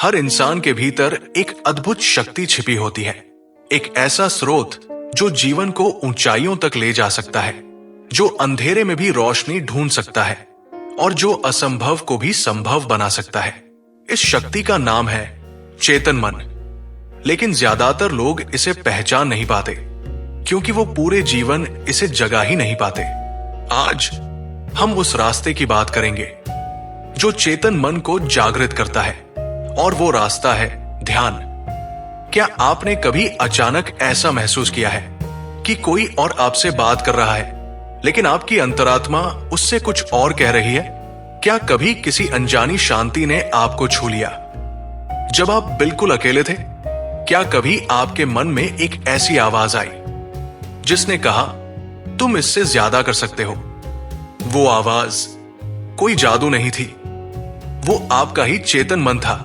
हर इंसान के भीतर एक अद्भुत शक्ति छिपी होती है, एक ऐसा स्रोत जो जीवन को ऊंचाइयों तक ले जा सकता है, जो अंधेरे में भी रोशनी ढूंढ सकता है और जो असंभव को भी संभव बना सकता है। इस शक्ति का नाम है चेतन मन। लेकिन ज्यादातर लोग इसे पहचान नहीं पाते, क्योंकि वो पूरे जीवन इसे जगा ही नहीं पाते। आज हम उस रास्ते की बात करेंगे जो चेतन मन को जागृत करता है, और वो रास्ता है ध्यान। क्या आपने कभी अचानक ऐसा महसूस किया है कि कोई और आपसे बात कर रहा है, लेकिन आपकी अंतरात्मा उससे कुछ और कह रही है? क्या कभी किसी अनजानी शांति ने आपको छू लिया जब आप बिल्कुल अकेले थे? क्या कभी आपके मन में एक ऐसी आवाज आई जिसने कहा, तुम इससे ज्यादा कर सकते हो? वो आवाज कोई जादू नहीं थी, वो आपका ही चेतन मन था,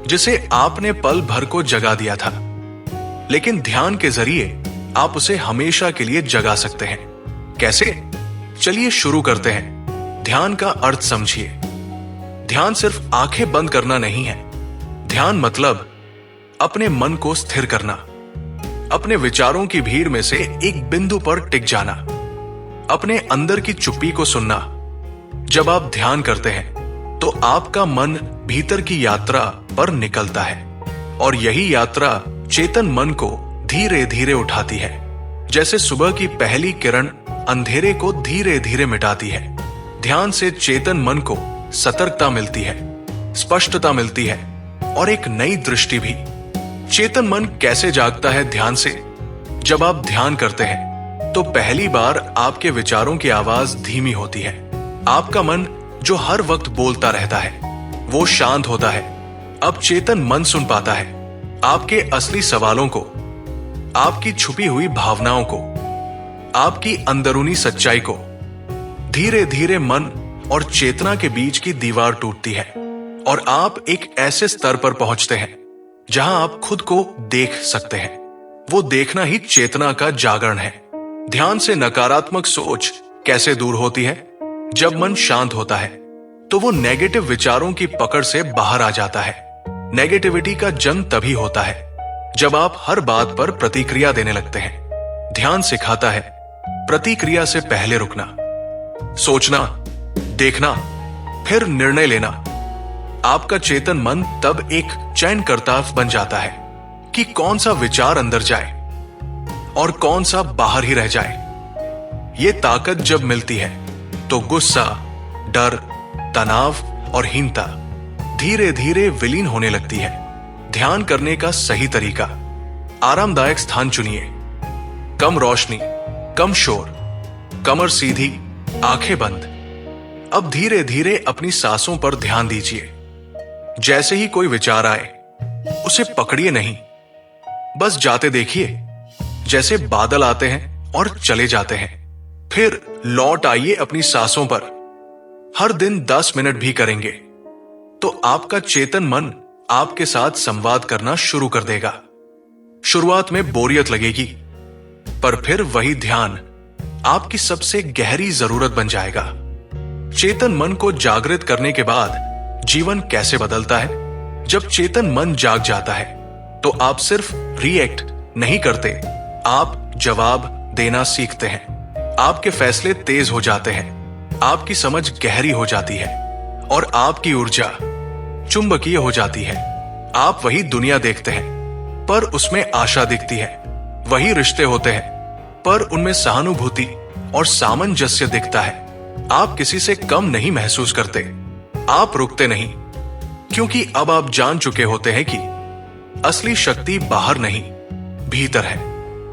जिसे आपने पल भर को जगा दिया था। लेकिन ध्यान के जरिए आप उसे हमेशा के लिए जगा सकते हैं। कैसे? चलिए शुरू करते हैं। ध्यान का अर्थ समझिए। ध्यान सिर्फ आंखें बंद करना नहीं है। ध्यान मतलब अपने मन को स्थिर करना, अपने विचारों की भीड़ में से एक बिंदु पर टिक जाना, अपने अंदर की चुप्पी को सुनना। जब आप ध्यान करते हैं तो आपका मन भीतर की यात्रा पर निकलता है, और यही यात्रा चेतन मन को धीरे धीरे उठाती है। जैसे सुबह की पहली किरण अंधेरे को धीरे धीरे मिटाती है, ध्यान से चेतन मन को सतर्कता मिलती है, स्पष्टता मिलती है और एक नई दृष्टि भी। चेतन मन कैसे जागता है ध्यान से? जब आप ध्यान करते हैं तो पहली बार आपके विचारों की आवाज धीमी होती है। आपका मन जो हर वक्त बोलता रहता है वो शांत होता है। अब चेतन मन सुन पाता है आपके असली सवालों को, आपकी छुपी हुई भावनाओं को, आपकी अंदरूनी सच्चाई को। धीरे धीरे मन और चेतना के बीच की दीवार टूटती है और आप एक ऐसे स्तर पर पहुंचते हैं जहां आप खुद को देख सकते हैं। वो देखना ही चेतना का जागरण है। ध्यान से नकारात्मक सोच कैसे दूर होती है? जब मन शांत होता है तो वो नेगेटिव विचारों की पकड़ से बाहर आ जाता है। नेगेटिविटी का जन्म तभी होता है जब आप हर बात पर प्रतिक्रिया देने लगते हैं। ध्यान सिखाता है प्रतिक्रिया से पहले रुकना, सोचना, देखना, फिर निर्णय लेना। आपका चेतन मन तब एक चयनकर्ता बन जाता है कि कौन सा विचार अंदर जाए और कौन सा बाहर ही रह जाए। ये ताकत जब मिलती है तो गुस्सा, डर, तनाव और हीनता धीरे धीरे विलीन होने लगती है। ध्यान करने का सही तरीका: आरामदायक स्थान चुनिए, कम रोशनी, कम शोर, कमर सीधी, आंखें बंद। अब धीरे धीरे अपनी सांसों पर ध्यान दीजिए। जैसे ही कोई विचार आए उसे पकड़िए नहीं, बस जाते देखिए, जैसे बादल आते हैं और चले जाते हैं। फिर लौट आइए अपनी सांसों पर। हर दिन 10 मिनट भी करेंगे तो आपका चेतन मन आपके साथ संवाद करना शुरू कर देगा। शुरुआत में बोरियत लगेगी, पर फिर वही ध्यान आपकी सबसे गहरी जरूरत बन जाएगा। चेतन मन को जागृत करने के बाद जीवन कैसे बदलता है? जब चेतन मन जाग जाता है तो आप सिर्फ रिएक्ट नहीं करते, आप जवाब देना सीखते हैं। आपके फैसले तेज हो जाते हैं, आपकी समझ गहरी हो जाती है और आपकी ऊर्जा चुंबकीय हो जाती है। आप वही दुनिया देखते हैं पर उसमें आशा दिखती है, वही रिश्ते होते हैं पर उनमें सहानुभूति और सामंजस्य दिखता है। आप किसी से कम नहीं महसूस करते, आप रुकते नहीं, क्योंकि अब आप जान चुके होते हैं कि असली शक्ति बाहर नहीं, भीतर है।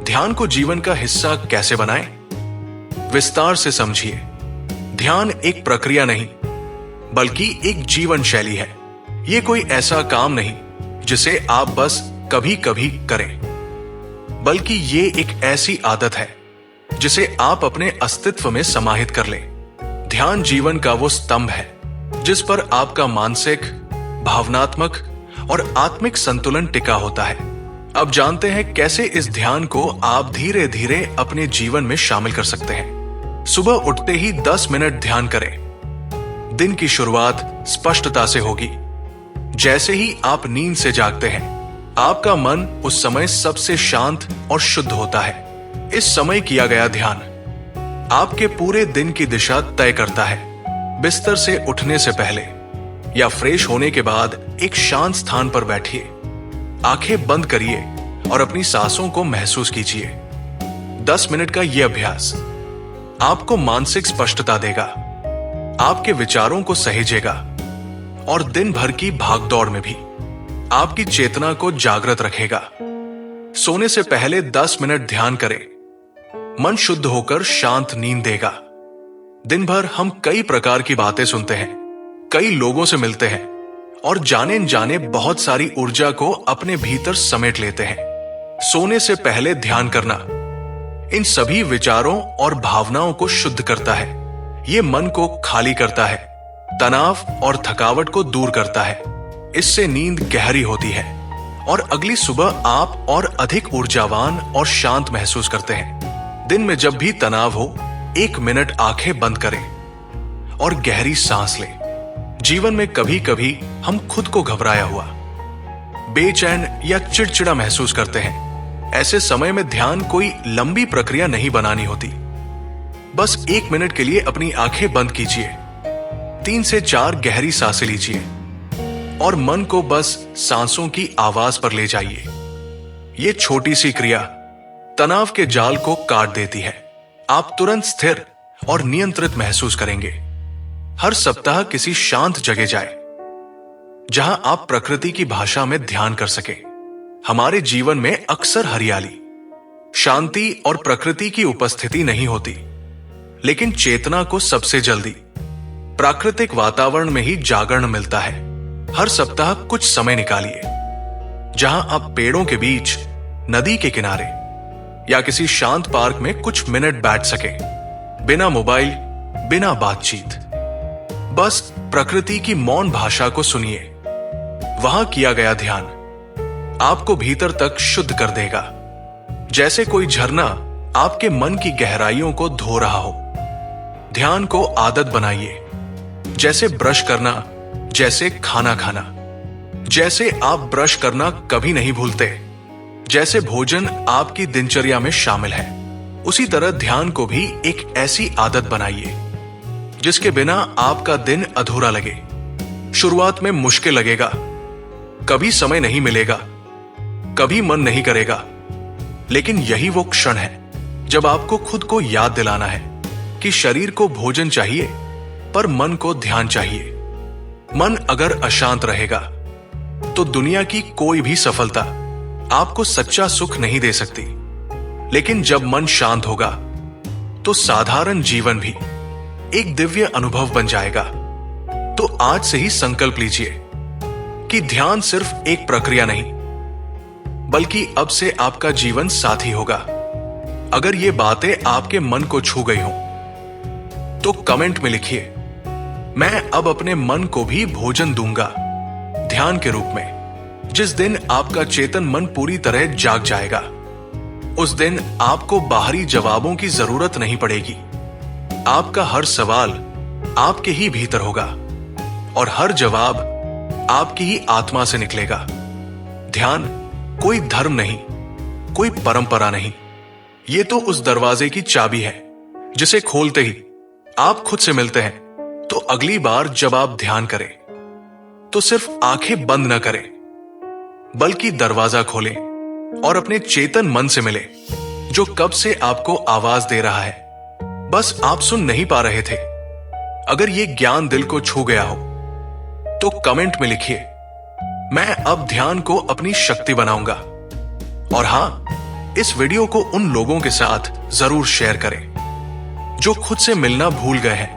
ध्यान को जीवन का हिस्सा कैसे बनाएं? विस्तार से समझिए। ध्यान एक प्रक्रिया नहीं, बल्कि एक जीवन शैली है। ये कोई ऐसा काम नहीं जिसे आप बस कभी कभी करें, बल्कि ये एक ऐसी आदत है जिसे आप अपने अस्तित्व में समाहित कर लें। ध्यान जीवन का वो स्तंभ है जिस पर आपका मानसिक, भावनात्मक और आत्मिक संतुलन टिका होता है। अब जानते हैं कैसे इस ध्यान को आप धीरे धीरे अपने जीवन में शामिल कर सकते हैं। सुबह उठते ही 10 मिनट ध्यान करें। दिन की शुरुआत स्पष्टता से होगी। जैसे ही आप नींद से जागते हैं, आपका मन उस समय सबसे शांत और शुद्ध होता है। इस समय किया गया ध्यान आपके पूरे दिन की दिशा तय करता है। बिस्तर से उठने से पहले या फ्रेश होने के बाद एक शांत स्थान पर बैठिए, आंखें बंद करिए और अपनी सांसों को महसूस कीजिए। 10 मिनट का यह अभ्यास आपको मानसिक स्पष्टता देगा, आपके विचारों को सहेजेगा और दिन भर की भागदौड़ में भी आपकी चेतना को जागृत रखेगा। सोने से पहले 10 मिनट ध्यान करें, मन शुद्ध होकर शांत नींद देगा। दिन भर हम कई प्रकार की बातें सुनते हैं, कई लोगों से मिलते हैं और जाने अनजाने बहुत सारी ऊर्जा को अपने भीतर समेट लेते हैं। सोने से पहले ध्यान करना इन सभी विचारों और भावनाओं को शुद्ध करता है। ये मन को खाली करता है, तनाव और थकावट को दूर करता है। इससे नींद गहरी होती है और अगली सुबह आप और अधिक ऊर्जावान और शांत महसूस करते हैं। दिन में जब भी तनाव हो, 1 मिनट आंखें बंद करें और गहरी सांस लें। जीवन में कभी कभी हम खुद को घबराया हुआ, बेचैन या चिड़चिड़ा महसूस करते हैं। ऐसे समय में ध्यान कोई लंबी प्रक्रिया नहीं बनानी होती। बस 1 मिनट के लिए अपनी आंखें बंद कीजिए, 3 से 4 गहरी सांसें लीजिए और मन को बस सांसों की आवाज पर ले जाइए। ये छोटी सी क्रिया तनाव के जाल को काट देती है। आप तुरंत स्थिर और नियंत्रित महसूस करेंगे। हर सप्ताह किसी शांत जगह जाए जहां आप प्रकृति की भाषा में ध्यान कर सके। हमारे जीवन में अक्सर हरियाली, शांति और प्रकृति की उपस्थिति नहीं होती, लेकिन चेतना को सबसे जल्दी प्राकृतिक वातावरण में ही जागरण मिलता है। हर सप्ताह कुछ समय निकालिए जहां आप पेड़ों के बीच, नदी के किनारे या किसी शांत पार्क में कुछ मिनट बैठ सके, बिना मोबाइल, बिना बातचीत। बस प्रकृति की मौन भाषा को सुनिए। वहां किया गया ध्यान आपको भीतर तक शुद्ध कर देगा, जैसे कोई झरना आपके मन की गहराइयों को धो रहा हो। ध्यान को आदत बनाइए, जैसे ब्रश करना, जैसे खाना खाना। जैसे आप ब्रश करना कभी नहीं भूलते, जैसे भोजन आपकी दिनचर्या में शामिल है, उसी तरह ध्यान को भी एक ऐसी आदत बनाइए जिसके बिना आपका दिन अधूरा लगे। शुरुआत में मुश्किल लगेगा, कभी समय नहीं मिलेगा, कभी मन नहीं करेगा, लेकिन यही वो क्षण है जब आपको खुद को याद दिलाना है कि शरीर को भोजन चाहिए पर मन को ध्यान चाहिए। मन अगर अशांत रहेगा तो दुनिया की कोई भी सफलता आपको सच्चा सुख नहीं दे सकती, लेकिन जब मन शांत होगा तो साधारण जीवन भी एक दिव्य अनुभव बन जाएगा। तो आज से ही संकल्प लीजिए कि ध्यान सिर्फ एक प्रक्रिया नहीं, बल्कि अब से आपका जीवन साथी होगा। अगर ये बातें आपके मन को छू गई हो तो कमेंट में लिखिए, मैं अब अपने मन को भी भोजन दूंगा ध्यान के रूप में। जिस दिन आपका चेतन मन पूरी तरह जाग जाएगा, उस दिन आपको बाहरी जवाबों की जरूरत नहीं पड़ेगी। आपका हर सवाल आपके ही भीतर होगा और हर जवाब आपकी ही आत्मा से निकलेगा। ध्यान कोई धर्म नहीं, कोई परंपरा नहीं, ये तो उस दरवाजे की चाबी है जिसे खोलते ही आप खुद से मिलते हैं। तो अगली बार जब आप ध्यान करें तो सिर्फ आंखें बंद न करें, बल्कि दरवाजा खोलें और अपने चेतन मन से मिले जो कब से आपको आवाज दे रहा है, बस आप सुन नहीं पा रहे थे। अगर यह ज्ञान दिल को छू गया हो तो कमेंट में लिखिए, मैं अब ध्यान को अपनी शक्ति बनाऊंगा। और हां, इस वीडियो को उन लोगों के साथ जरूर शेयर करें जो खुद से मिलना भूल गए हैं